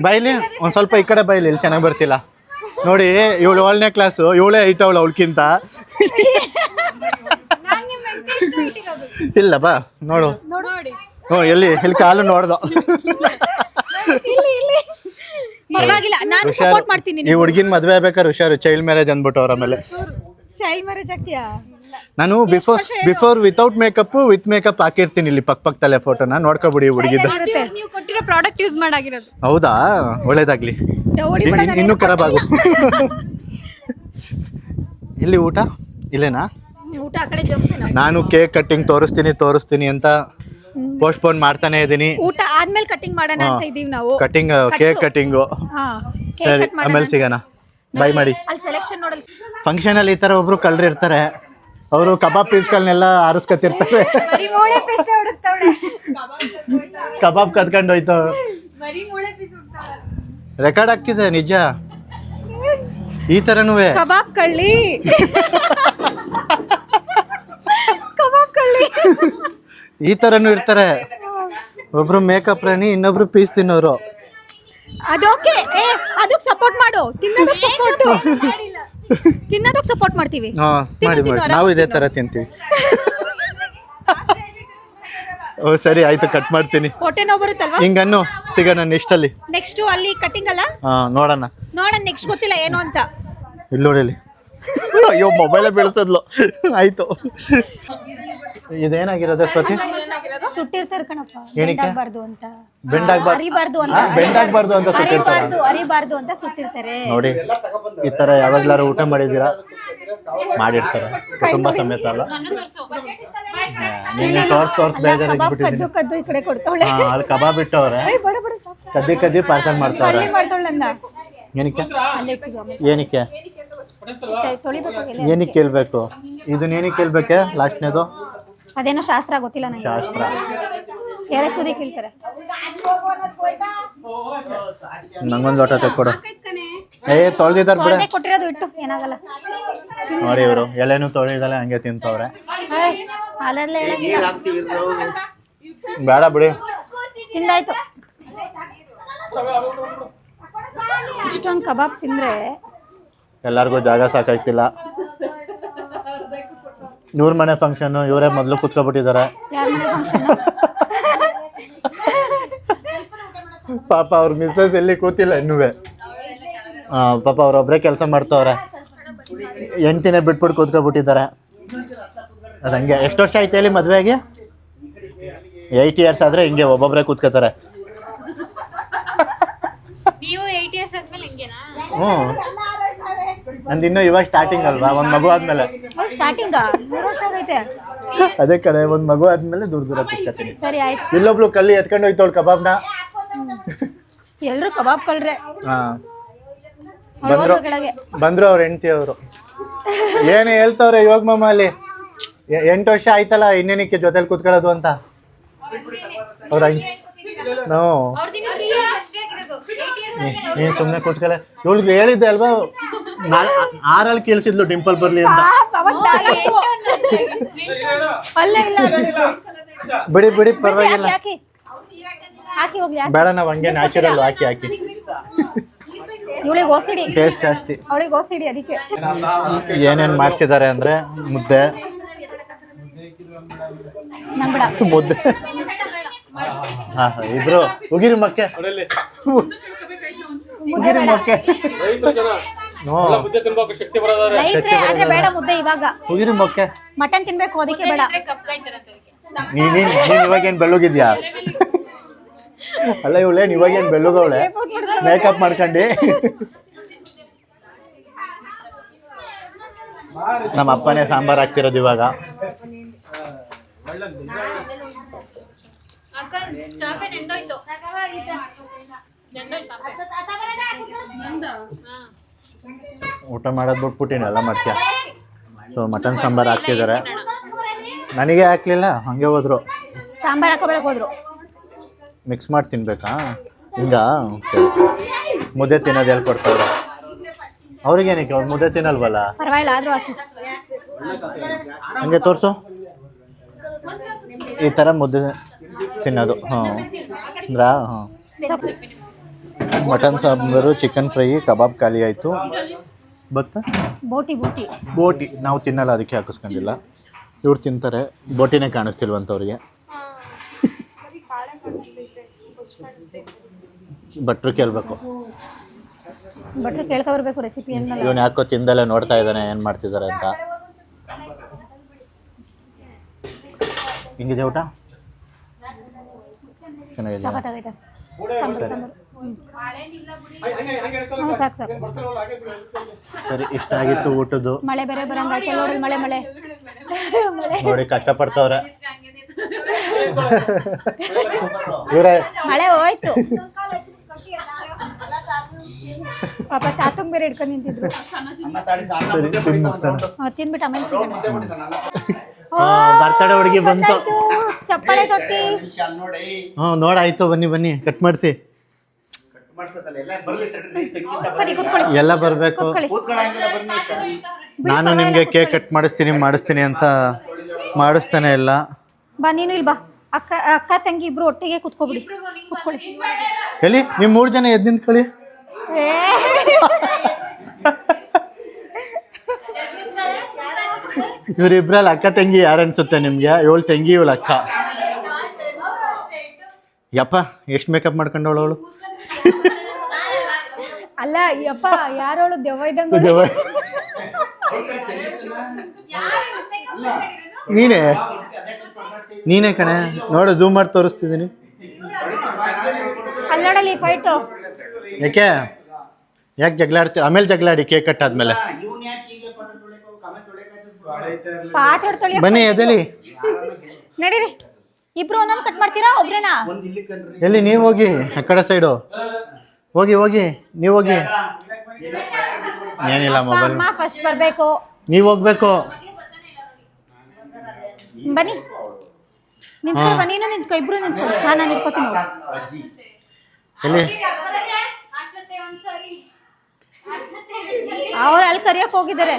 ಬೈಲಿ ಒಂದು ಸ್ವಲ್ಪ ಈ ಕಡೆ ಬೈಲಿ, ಇಲ್ಲಿ ಚೆನ್ನಾಗಿ ಬರ್ತಿಲ್ಲ ನೋಡಿ. ಇವಳು 7ನೇ ಕ್ಲಾಸು, ಇವಳೇ ಹೈಟ್ ಅವಳು ಅವಳಕ್ಕಿಂತ. ಇಲ್ಲ ಬಾ ನೋಡು. ಹ್ಞೂ, ಎಲ್ಲಿ ಕಾಲು ನೋಡ್ದು. ಪರವಾಗಿಲ್ಲ, ನಾನು ಸಪೋರ್ಟ್ ಮಾಡ್ತೀನಿ. ಈ ಹುಡುಗಿನ ಮದುವೆ ಆಗ್ಬೇಕಾದ್ರೆ ಹುಷಾರು, ಚೈಲ್ಡ್ ಮ್ಯಾರೇಜ್ ಅಂದ್ಬಿಟ್ಟು ಅವ್ರ ಆಮೇಲೆ. ಚೈಲ್ಡ್ ಮ್ಯಾರೇಜ್ ಆಗ್ತೀಯಾ? ನಾನು before without makeup with makeup ಹಾಕಿರ್ತೀನಿ ಇಲ್ಲಿ ಪಕ್ಕದಲ್ಲೇ ಫೋಟೋನ, ನೋಡ್ಕೊಬಿಡಿ ಹುಡುಗಿದ್ದು. ನೀವು ಕೊಟ್ಟಿರೋ ಪ್ರಾಡಕ್ಟ್ ಯೂಸ್ ಮಾಡಾಗಿರೋದು. ಹೌದಾ, ಒಳ್ಳೇದಾಗ್ಲಿ. ಇನ್ನೂ ಖರಾಬ್ ಆಗು. ಇಲ್ಲಿ ಊಟ ಇಲ್ಲೇನಾ? ಊಟ ಆ ಕಡೆ ಜಂಪೇನೋ. ನಾನು ಕೇಕ್ ಕಟ್ಟಿಂಗ್ ತೋರಿಸ್ತೀನಿ ಅಂತ ಪೋಸ್ಟ್ಪೋನ್ ಮಾಡ್ತಾನೆ ಇದ್ದೀನಿ. ಊಟ ಆದ್ಮೇಲೆ ಕಟಿಂಗ್ ಮಾಡೋಣ ಅಂತ ಇದೀವಿ ನಾವು. Cutting, cake cutting. ಹಾ, ಸರಿ, ಆಮೇಲೆ ಸಿಗೋಣ. ಬೈ ಮಾಡಿ. ಅಲ್ಲಿ ಸೆಲೆಕ್ಷನ್ ನೋಡಲ್. ಫಂಕ್ಷನ್ ಅಲ್ಲಿ ಈ ತರ ಒಬ್ರು ಕಳ್ರು ಇರ್ತಾರೆ, ಅವರು ಕಬಾಬ್ ಪೀಸ್ಗಳನ್ನೆಲ್ಲ ಆರಿಸ್ಕೊತಿರ್ತಾರೆ. ಕಬಾಬ್ ಕದ್ಕೊಂಡು ಹೋಯ್ತು. ರೆಕಾರ್ಡ್ ಆಗ್ತಿದೆ ನಿಜ. ಈ ತರನೂ ಕಬಾಬ್ ಕಳ್ಳಿ. ಕಬಾಬ್ ಕಳ್ಳಿ ಈ ತರನು ಇರ್ತಾರೆ. ಒಬ್ರು ಮೇಕಪ್ ರಾಣಿ, ಇನ್ನೊಬ್ರು ಪೀಸ್ ತಿನ್ನೋರು. ಅದೋಕೆ, ಅದಕ್ಕೆ ಸಪೋರ್ಟ್ ಮಾಡು. ತಿನ್ನೋದಕ್ಕೆ ಸಪೋರ್ಟ್ ಮಾಡ್ತೀವಿ. ಮಾಡಿ ನಾವು ಇದೇ ತರ ತಿಂತೀವಿ. ಓ ಸರಿ ಆಯ್ತು, ಕಟ್ ಮಾಡ್ತೀನಿ. ಹೊಟ್ಟೆ ನೋವು ಬರುತ್ತಲ್ವಾ? ಹಿಂಗನ್ನು ಸಿಗೋಣ ನೆಕ್ಸ್ಟ್ ಅಲ್ಲಿ. ನೆಕ್ಸ್ಟ್ ಅಲ್ಲಿ ಕಟಿಂಗ್ ಅಲ್ಲ? ನೋಡೋಣ ನೆಕ್ಸ್ಟ್ ಗೊತ್ತಿಲ್ಲ ಏನು ಅಂತ. ಇಲ್ಲಿ ನೋಡಿಲಿ. ಅಯ್ಯೋ, ಮೊಬೈಲೇ ಬೆಳೆಸೋದ್ಲು. ಆಯ್ತು, ಇದೇನಾಗಿರೋದು ಸ್ವತಿ? ಸುಟ್ಟಿರ್ತಾರೆ ಕಣಪ್ಪ, ಏನಕ್ಕೆ? ಅರಿಬಾರ್ದು ಅಂತ ಸುಟ್ಟಿರ್ತಾರೆ ನೋಡಿ, ಈ ತರ ಯಾವಾಗ್ಲಾರು ಊಟ ಮಾಡಿದ್ದೀರಾ? ಮಾಡಿರ್ತಾರೆ, ಕುಟುಂಬ ಸಮೇತ ಅಲ್ಲ. ನೀನು ತೋರ್ಸ್ ಬೇಜಾರಾಗ್ಬಿಟ್ಟಿದ್ದೀನಿ. ಕದ್ದು ಈ ಕಡೆ ಕೊಡ್ತಾವಳೆ. ಅಲ್ಲಿ ಕಬಾಬ್ ಇಟ್ಟವ್ರೆ, ಕದ್ದಿ ಪಾರ್ಸಲ್ ಮಾಡ್ತಾವ್ರೆ. ಏನಕ್ಕೆ ಏನಕ್ಕೆ ಕೇಳ್ಬೇಕು? ಇದನ್ನ ಏನಕ್ಕೆ ಕೇಳ್ಬೇಕೆ? ಲಾಸ್ಟ್ನೇದು ಅದೇನೋ ಶಾಸ್ತ್ರ ಗೊತ್ತಿಲ್ಲ ನಂಗೆ. ಶಾಸ್ತ್ರ ಯಾರ ತುದಿ ಕೇಳ್ತಾರೆ. ನಂಗೊಂದು ಲೋಟ ತೆಕ್ಕೊಡು. ತೊಳೆದಿದ್ದಾರೆ ಬಿಡ. ಕೊಟ್ಟಿರೋದು ಇಟ್ಟು ಏನಾಗಲ್ಲ. ನೋಡಿ, ಇವರು ಎಲೆನೂ ತೊಳೆದಲ್ಲ, ಹಂಗೆ ತಿಂತವ್ರೆ. ಬೇಡ ಬಿಡಿ, ತಿಂದಾಯ್ತು. ಇಷ್ಟೊಂದು ಕಬಾಬ್ ತಿಂದ್ರೆ ಎಲ್ಲರಿಗೂ ಜಾಗ ಸಾಕಾಗ್ತಿಲ್ಲ. ಇವ್ರ ಮನೆ ಫಂಕ್ಷನ್, ಇವರೇ ಮೊದಲು ಕುತ್ಕೊಬಿಟ್ಟಿದ್ದಾರೆ. ಪಾಪ ಅವ್ರ ಮಿಸ್ಸಸ್ ಎಲ್ಲಿ ಕೂತಿಲ್ಲ ಇನ್ನೂ. ಪಾಪ ಅವ್ರೊಬ್ಬರೇ ಕೆಲಸ ಮಾಡ್ತವ್ರೆ, ಹೆಂಡ್ತಿನೇ ಬಿಟ್ಬಿಟ್ಟು ಕೂತ್ಕೊಬಿಟ್ಟಿದ್ದಾರೆ. ಅದು ಹಂಗೆ. ಎಷ್ಟು ವರ್ಷ ಆಯ್ತು ಹೇಳಿ ಮದುವೆಗೆ? 8 years ಆದರೆ ಹಿಂಗೆ ಒಬ್ಬೊಬ್ಬರೇ ಕೂತ್ಕೋತಾರೆ. ಹ್ಞೂ, ನಂದು ಇನ್ನೂ ಇವಾಗ ಸ್ಟಾರ್ಟಿಂಗ್ ಅಲ್ವಾ, ಒಂದು ಮಗು ಆದ್ಮೇಲೆ. ಸ್ಟಾರ್ಟಿಂಗ್ 3 ವರ್ಷ ಆಗೈತೆ. ಅದೇ ಕಡೆ, ಒಂದು ಮಗು ಆದ್ಮೇಲೆ ದೂರ ಕೂತ್ಕೊತೀನಿ. ಸರಿ ಆಯ್ತು. ಇಲ್ಲೊಬ್ಳು ಕಲ್ಲಿ ಎತ್ಕೊಂಡು ಹೋಯ್ತವಳು ಕಬಾಬ್ನ. ಎಲ್ರು ಕಬಾಬ್ ಕಳ್ರೆ. ಬಂದ್ರು ಅವ್ರ ಹೆಂಡತಿ ಅವರು. ಏನು ಹೇಳ್ತವ್ರೆ ಇವಾಗ ಮಾಮ ಅಲ್ಲಿ? 8 ವರ್ಷ ಆಯ್ತಲ್ಲ, ಇನ್ನೇನಕ್ಕೆ ಜೊತೆಲಿ ಕೂತ್ಕೊಳ್ಳೋದು ಅಂತ ಅವ್ರ. ನೀನ್ ಸುಮ್ಮನೆ ಕೂತ್ಕೊಳ್ಳೆ. ಇವಳಿಗೆ ಹೇಳಿದ್ದೆ ಅಲ್ವಾ, 6 ಕೇಳಿಸಿದ್ಲು ಡಿಂಪಲ್ ಬರ್ಲಿ ಅಂತ. ಬಿಡಿ ಪರವಾಗಿಲ್ಲ, ಬೇಡ, ನಾವು ಹಂಗೆ ನ್ಯಾಚುರಲ್ ಹಾಕಿ. ಇವಳಿಗೆ ಓಸಿಡಿ, ಟೇಸ್ಟ್ ಜಾಸ್ತಿ. ಅವಳಿಗೆ ಓಸಿಡಿ ಅದಕ್ಕೆ. ಏನೇನು ಮಾಡ್ತಿದ್ದಾರೆ ಅಂದರೆ ಮುದ್ದೆ ನಂಗ್ ಬಿಡ. ಮುದ್ದೆ ಹಾಂ ಇಬ್ರು ಉಗಿರಿ ಮಕ್ಕೆ ಉಗಿರಿ ಮಕ್ಕೆ ರೈತ್ರೆ ಆದ್ರೆ ಬೇಡ ಮುದ್ದೆ ಇವಾಗ. ಉಗಿರಿ ಮೊಕ್ಕೆ ಮಟನ್ ತಿನ್ಬೇಕು ಅದಕ್ಕೆ ಬೇಡ. ನೀನ್ ಇವಾಗೇನು ಬೆಳ್ಳಗಿದ್ಯಾ? ಅಲ್ಲ ಇವಳೇನು ಇವಾಗೇನು ಬೆಳ್ಳಗವಳೆ ಮೇಕಪ್ ಮಾಡ್ಕೊಂಡು. ನಮ್ಮ ಅಪ್ಪನೇ ಸಾಂಬಾರ್ ಹಾಕ್ತಿರೋದು ಇವಾಗ. ಊಟ ಮಾಡೋದು ಬಿಟ್ಬಿಟ್ಟಿನಿ ಎಲ್ಲ ಮಾಡ್ತೀಯ. ಸೊ ಮಟನ್ ಸಾಂಬಾರ್ ಹಾಕ್ತಿದ್ದಾರೆ. ನನಗೆ ಹಾಕ್ಲಿಲ್ಲ, ಹಂಗೆ ಹೋದ್ರು. ಸಾಂಬಾರ್ ಹಾಕೋಬೇಕು ಹೋದ್ರು. ಮಿಕ್ಸ್ ಮಾಡಿ ತಿನ್ಬೇಕಾ ಹಿಂಗ? ಸರಿ. ಮುದ್ದೆ ತಿನ್ನೋದು ಹೇಳ್ಕೊಡ್ತಾರೆ ಅವ್ರಿಗೇನಕ್ಕೆ? ಅವ್ರು ಮುದ್ದೆ ತಿನ್ನಲ್ವಲ್ಲ. ಪರವಾಗಿಲ್ಲ ಆದ್ರೂ ಹಾಕಿ. ಹಂಗೆ ತೋರಿಸು. ಈ ಥರ ಮುದ್ದೆ ತಿನ್ನೋದು. ಹಾಂ ಅಂದ್ರ ಹಾಂ. ಮಟನ್ ಸಾಂಬಾರು, ಚಿಕನ್ ಫ್ರೈ, ಕಬಾಬ್ ಖಾಲಿ ಆಯಿತು. ಬತ್ತ ಬೋಟಿ ಬೋಟಿ ಬೋಟಿ ನಾವು ತಿನ್ನಲ್ಲ, ಅದಕ್ಕೆ ಹಾಕಿಸ್ಕೊಂಡಿಲ್ಲ. ಇವ್ರು ತಿಂತಾರೆ. ಬೋಟಿನೇ ಕಾಣಿಸ್ತಿಲ್ವಂತವ್ರಿಗೆ. ಭಟ್ರು ಕೇಳಬೇಕು. ಭಟ್ರು ಕೇಳ್ಕೊ ಬರ್ಬೇಕು ರೆಸಿಪಿ ಅನ್ನಲ್ಲ. ಇವನು ಯಾಕೋ ತಿಂದಲ್ಲೇ ನೋಡ್ತಾ ಇದ್ದಾನೆ ಏನು ಮಾಡ್ತಿದ್ದಾರೆ ಅಂತ. ಹಿಂಗಿದೆ ಊಟ ಚೆನ್ನಾಗಿದೆ. ಸಾಕಾಗೈತೆ ಸಾಂಬಾರು ಸಾಂಬಾರು. ಹ್ಞೂ ಸಾಕು ಸಾಕು. ಸರಿ, ಇಷ್ಟ ಆಗಿತ್ತು ಊಟದ್ದು. ಮಳೆ ಬೇರೆ ಬರಂಗಾಯ್ತು ನೋಡಿ. ಮಳೆ ಮಳೆ ನೋಡಿ ಕಷ್ಟಪಡ್ತವ್ರೆ ಇವರೇ. ಮಳೆ ಹೋಯ್ತು ಪಾಪ. ತಾತಂಗ್ ಬೇರೆ ಹಿಡ್ಕೊಂಡು ನಿಂತಿದ್ರು. ತಿನ್ಬಿಟ್ಟು ಆಮೇಲೆ ಸಿಗೋಣ. ಬರ್ತಡೇ ಹುಡುಗಿ ಬಂತು. ಚಪ್ಪಾಳೆ ತೊಟ್ಟಿ. ಹ್ಞೂ ನೋಡಾಯ್ತು. ಬನ್ನಿ ಬನ್ನಿ ಕಟ್ ಮಾಡಿಸಿ. ಸರಿ ಕೂತ್ಕೊಳ್ಳಿ. ಎಲ್ಲ ಬರಬೇಕು. ನಾನು ನಿಮಗೆ ಕೇಕ್ ಕಟ್ ಮಾಡಿಸ್ತೀನಿ ಅಂತ ಮಾಡಿಸ್ತಾನೆ ಇಲ್ಲ. ಬಾ ನೀನು ಇಲ್ಲಿ ಬಾ. ಅಕ್ಕ ತಂಗಿ ಇಬ್ರು ಒಟ್ಟಿಗೆ ಕೂತ್ಕೊಬಿಡಿ. ಕೂತ್ಕೊಳ್ಳಿ. ಎಲ್ಲಿ ನೀವು 3 ಜನ ಎದ್ದು ನಿಂತ್ಕೊಳ್ಳಿ. ಇವರಿಬ್ರಲ್ಲಿ ಅಕ್ಕ ತಂಗಿ ಯಾರು ಅನ್ಸುತ್ತೆ ನಿಮ್ಗೆ? ಇವಳು ತಂಗಿ, ಇವಳು ಅಕ್ಕ. ಯಪ್ಪ ಎಷ್ಟು ಮೇಕಪ್ ಮಾಡ್ಕೊಂಡವಳು ಅವಳು. ಅಲ್ಲ ಯಪ್ಪ ಯಾರೋಳು ದೆವ್ವ ಇದ್ದಂಗೆ. ನೀನೇ ಕಣೆ. ನೋಡು ಝೂಮ್ ಮಾಡಿ ತೋರಿಸ್ತಿದ್ದೀನಿ. ಅಲ್ಲೋಡಲಿ ಫೈಟು. ಯಾಕೆ ಜಗಳ ಆಡ್ತೀವಿ? ಆಮೇಲೆ ಜಗಳ ಆಡಿ ಕೇಕ್ ಕಟ್ ಆದ್ಮೇಲೆ. ಪಾತ್ರೆ ತೊಳಿ. ಬನ್ನಿ ಎದಲಿ ನಡೀರಿ. ಇಬ್ರು ಒಂದೊಂದು ಕಟ್ ಮಾಡ್ತೀರಾ ಒಬ್ರೇನಾ? ಎಲ್ಲಿ ನೀವು ಹೋಗಿ ಆ ಕಡೆ ಸೈಡು ಹೋಗಿ ನೀವು ಹೋಗಿ. ಏನಿಲ್ಲ ಮೊಬೈಲ್. ಅಮ್ಮ ಫಸ್ಟ್ ಬರಬೇಕು. ನೀವು ಹೋಗ್ಬೇಕು. ಬನ್ನಿ ನಿಂತ್ಕೊ. ನೀನು ನಿಂತ್ಕೊ. ಇಬ್ರು ನಿಂತ್ಕೊ. ನಾನು ನಿಂತ್ಕೋತೀನಿ. ಎಲ್ಲಿ ಅವ್ರು ಅಲ್ಲಿ ಕರಿಯಕ್ಕೆ ಹೋಗಿದ್ದಾರೆ.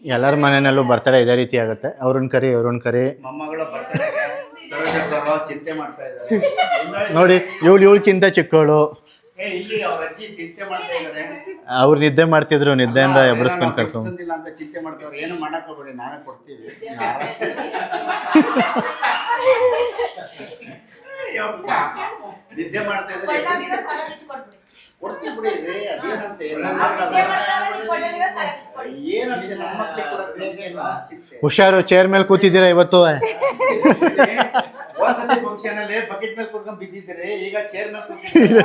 ಎಲ್ಲರ ಮನೆಯಲ್ಲೂ ಬರ್ತಡೇ ಇದೇ ರೀತಿ ಆಗುತ್ತೆ. ಅವ್ರನ್ನ ಕರಿ ಇವ್ರನ್ನ ಕರಿ. ನೋಡಿ ಇವಳಿಗಿಂತ ಚಿಕ್ಕವಳು. ಅವ್ರು ನಿದ್ದೆ ಮಾಡ್ತಿದ್ರು. ನಿದ್ದೆಯಿಂದ ಎಬ್ಬರಿಸ್ಕೊಂಡು ಕರ್ಕೊಂಡು ನಿದ್ದೆ ಮಾಡ್ತಾ ಇದ್ದಾರೆ. ಹುಷಾರು, ಚೇರ್ ಮೇಲೆ ಕೂತಿದ್ದೀರಾ ಇವತ್ತು. ಫಂಕ್ಷನ್ ಅಲ್ಲಿ ಬಕೆಟ್ ಮೇಲೆ ಕೂತ್ಕೊಂಡು ಬಿದ್ದಿದ್ದೀರಿ, ಈಗ ಚೇರ್ ಮೇಲೆ ಕೂತಿದ್ದೀರಾ.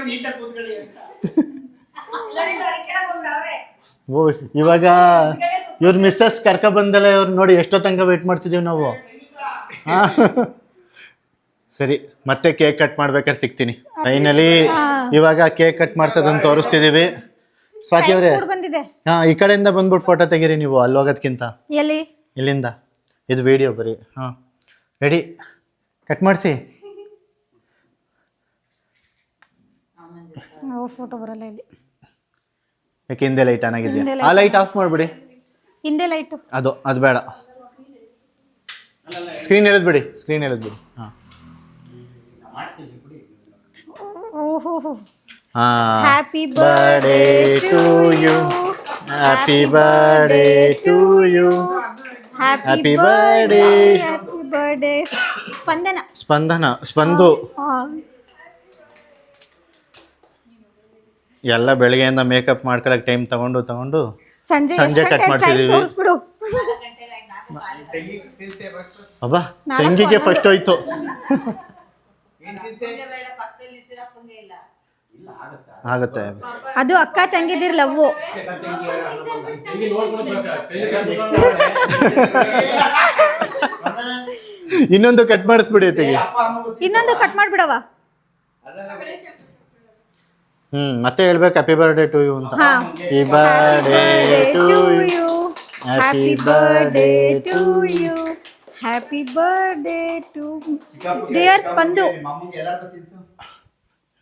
ನೀಟಾಗಿ ಕೂತ್ಕೊಳ್ಳಿ. ಇವಾಗ ಇವ್ರ ಮಿಸ್ಸಸ್ ಕರ್ಕ ಬಂದಲ್ಲ. ಇವ್ರು ನೋಡಿ ಎಷ್ಟೋ ತನಕ ವೇಟ್ ಮಾಡ್ತಿದ್ದೀವಿ ನಾವು. ಸರಿ, ಮತ್ತೆ ಕೇಕ್ ಕಟ್ ಮಾಡ್ಬೇಕಾದ್ರೆ ಸಿಗ್ತೀನಿ. ಫೈನಲಿ ಇವಾಗ ಕೇಕ್ ಕಟ್ ಮಾಡ್ಸೋದನ್ನ ತೋರಿಸ್ತಿದೀವಿ. ಸ್ವಾತಿ ಅವರೇ, ಈ ಕಡೆಯಿಂದ ಬಂದ್ಬಿಟ್ಟು ಫೋಟೋ ತೆಗೀರಿ ನೀವು. ಅಲ್ಲಿ ಹೋಗೋದ್ಕಿಂತ ಇಲ್ಲಿಂದ. ಇದು ವಿಡಿಯೋ ಬರೀ. ರೆಡಿ, ಕಟ್ ಮಾಡಿಸಿ. ಫೋಟೋ ಬರಲ್ಲ ಇಲ್ಲಿ. ಯಾಕೆ ಹಿಂದೆ ಲೈಟ್ ಆನ್ ಆಗಿದೆಯಾ? ಆ ಲೈಟ್ ಆಫ್ ಮಾಡಿಬಿಡಿ. ಹಿಂದೆ ಲೈಟು. ಅದು ಬೇಡ. ಸ್ಕ್ರೀನ್ ಎಳೆದ್ಬಿಡಿ ಹಾಂ ಓಹೋ happy birthday to you, happy birthday to you, happy birthday. Happy birthday Spandu. ಎಲ್ಲ ಬೆಳಗ್ಗೆಯಿಂದ ಮೇಕಪ್ ಮಾಡ್ಕೊಳಕ್ ಟೈಮ್ ತಗೊಂಡು ಸಂಜೆ ಕಟ್ ಮಾಡ್ತಿದೀವಿ. ಅಬ್ಬಾ ತಂಗಿಗೆ ಫಸ್ಟ್ ಹೋಯ್ತು. ಆಗುತ್ತೆ. ಅದು ಅಕ್ಕ ತಂಗಿದಿರ್ ಲವ್ವು. ಇನ್ನೊಂದು ಕಟ್ ಮಾಡಿಸ್ಬಿಡಿ ತೆಗಿ. ಇನ್ನೊಂದು ಕಟ್ ಮಾಡ್ಬಿಡವ. ಮತ್ತೆ ಹೇಳ್ಬೇಕು ಹ್ಯಾಪಿ ಬರ್ಡೇ ಟು ಯು ಅಂತ. Happy birthday to you, happy birthday to you, happy birthday to dear Spandu.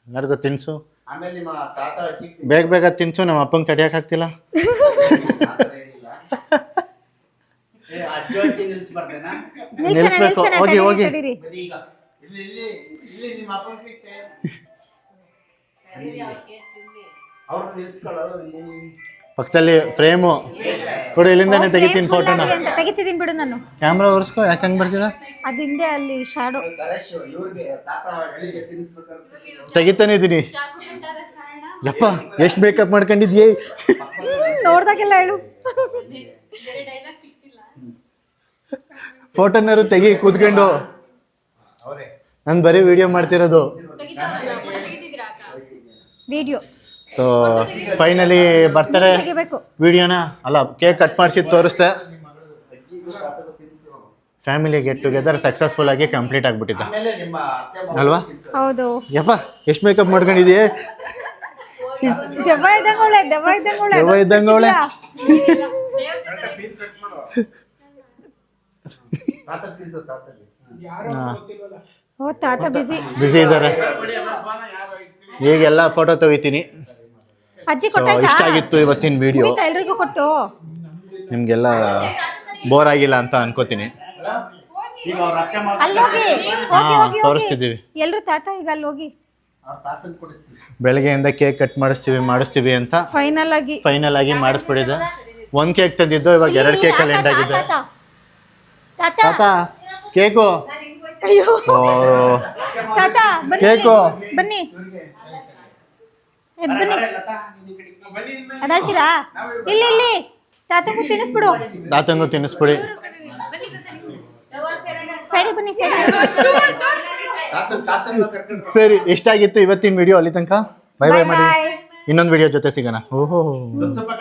ಎಲ್ಲರಿಗೂ ತಿನ್ಸು, ಆಮೇಲೆ ನಿಮ್ಮ ತಾತ ಚಿಕ್ಕ ಬೇಗ ತಿನ್ಸು. ನಮ್ಮ ಅಪ್ಪಂಗೆ ತಡಿಯಕ್ ಆಗ್ತಿಲ್ಲ. ಅಜ್ಜಿ ನಿಲ್ಸ್ಬಾರ್ದೇನಾ? ನಿಲ್ಲಿಸ್ಬೇಕು. ಹೋಗಿ ಬರೀ ಈಗ ಇಲ್ಲಿ ನಿಮ್ಮ ಅಪ್ಪನ ಅವ್ರು ನಿಲ್ಸ್ಕೊಳ್ಳೋರು ಇಲ್ಲಿ ಪಕ್ಕದಲ್ಲಿ ಫ್ರೇಮು ಕೊಡು. ಇಲ್ಲಿಂದಾನೆ ತೆಗಿತೀನಿ ಫೋಟೋನ. ತೆಗಿತಿದ್ದೀನಿ ಬಿಡು ನಾನು. ಕ್ಯಾಮ್ರಾ ಒರೆಸ್ಕೋ. ಯಾಕೆ ಹಂಗೆ ಬರ್ತಿದ? ಅದು ಹಿಂದೆ ಅಲ್ಲಿ ಶಾಡೋ. ಇವ್ರಿಗೆ ತಾತ ಅಜ್ಜಿಗೆ ತಿನ್ನಿಸ್ಬೇಕಾದ್ರೆ ತೆಗಿತಾನೆ ಇದ್ದೀನಿ. ಯಪ್ಪ ಎಷ್ಟು ಮೇಕಪ್ ಮಾಡ್ಕೊಂಡಿದ್ಯೇ. ನೋಡ್ದಾಗೆಲ್ಲ ಹೇಳು. ಫೋಟೋನಾರು ತೆಗಿ ಕೂತ್ಕೊಂಡು. ನಾನು ಬರೀ ವಿಡಿಯೋ ಮಾಡ್ತಿರೋದು. ವಿಡಿಯೋ. ಸೊ ಫೈನಲಿ ಬರ್ತಡೇ ವಿಡಿಯೋನ ಅಲ್ಲ ಕೇಕ್ ಕಟ್ ಮಾಡಿಸಿ ತೋರಿಸ್ದೆ. ಫ್ಯಾಮಿಲಿ ಗೆಟ್ ಟುಗೆದರ್ ಸಕ್ಸಸ್ಫುಲ್ ಆಗಿ ಕಂಪ್ಲೀಟ್ ಆಗಿಬಿಟ್ಟಿದೆ ಅಲ್ವಾ? ಹೌದು. ಯಪ್ಪ ಎಷ್ಟು ಮೇಕಪ್ ಮಾಡ್ಕೊಂಡಿದ್ಯೆ. ದೆವ್ವ ಇದ್ದಂಗವಳೆ. ದೆವ್ವ ಇದ್ದಂಗವಳೆ. ಓ ತಾತ ಬಿಸಿ ಇದ್ದಾರೆ. ಈಗೆಲ್ಲ ಫೋಟೋ ತೆಗಿತೀನಿ. ಅಜ್ಜಿ ಸೊ ಇಷ್ಟ ಆಗಿತ್ತು ಇವತ್ತಿನ ವಿಡಿಯೋ. ಎಲ್ರಿಗೂ ಕೊಟ್ಟು ನಿಮಗೆಲ್ಲ ಬೋರ್ ಆಗಿಲ್ಲ ಅಂತ ಅನ್ಕೋತೀನಿ. ಈಗ ಅವ್ರ ಅತ್ತೆ ಮಾವ ಅಲ್ಲೋಗಿ ತೋರಿಸ್ತಿದ್ದೀವಿ. ಎಲ್ರು ತಾತ ಈಗ ಅಲ್ಲಿ ಹೋಗಿ ಅವ್ರ ತಾತನ್ ಕೊಡಿಸಿ ಬೆಳಗ್ಗೆಯಿಂದ ಕೇಕ್ ಕಟ್ ಮಾಡಿಸ್ತೀವಿ ಅಂತ ಫೈನಲ್ ಆಗಿ ಮಾಡಿಸ್ಬಿಟ್ಟಿದೆ. ಒಂದು ಕೇಕ್ ತಂದಿದ್ದು, ಇವಾಗ 2 ಕೇಕಲ್ಲಿ ಎಂಡ್ ಆಗಿದೆ. ತಾತ ಕೇಕು. ಅಯ್ಯೋ ಓ ತಾತ ಕೇಕು. ಬನ್ನಿ ಬನ್ನಿ. ಅದಾಳ್ತೀರಾ? ಇಲ್ಲಿ ತಾತಂಗೂ ತಿನ್ನಿಸ್ಬಿಡು. ತಾತಂಗೂ ತಿನ್ನಿಸ್ಬಿಡಿ. ಸೈಡಿಗೆ ಬನ್ನಿ. ತಾತನ್ನ ಕರ್ಕೊಂಡು ಸರಿ, ಎಷ್ಟಾಗಿತ್ತು ಇವತ್ತಿನ ವಿಡಿಯೋ ಅಲ್ಲಿ ತನಕ. ಬೈ ಮಾಡಿ. ಇನ್ನೊಂದು ವಿಡಿಯೋ ಜೊತೆ ಸಿಗೋಣ. ಓಹೋ ಸ್ವಲ್ಪ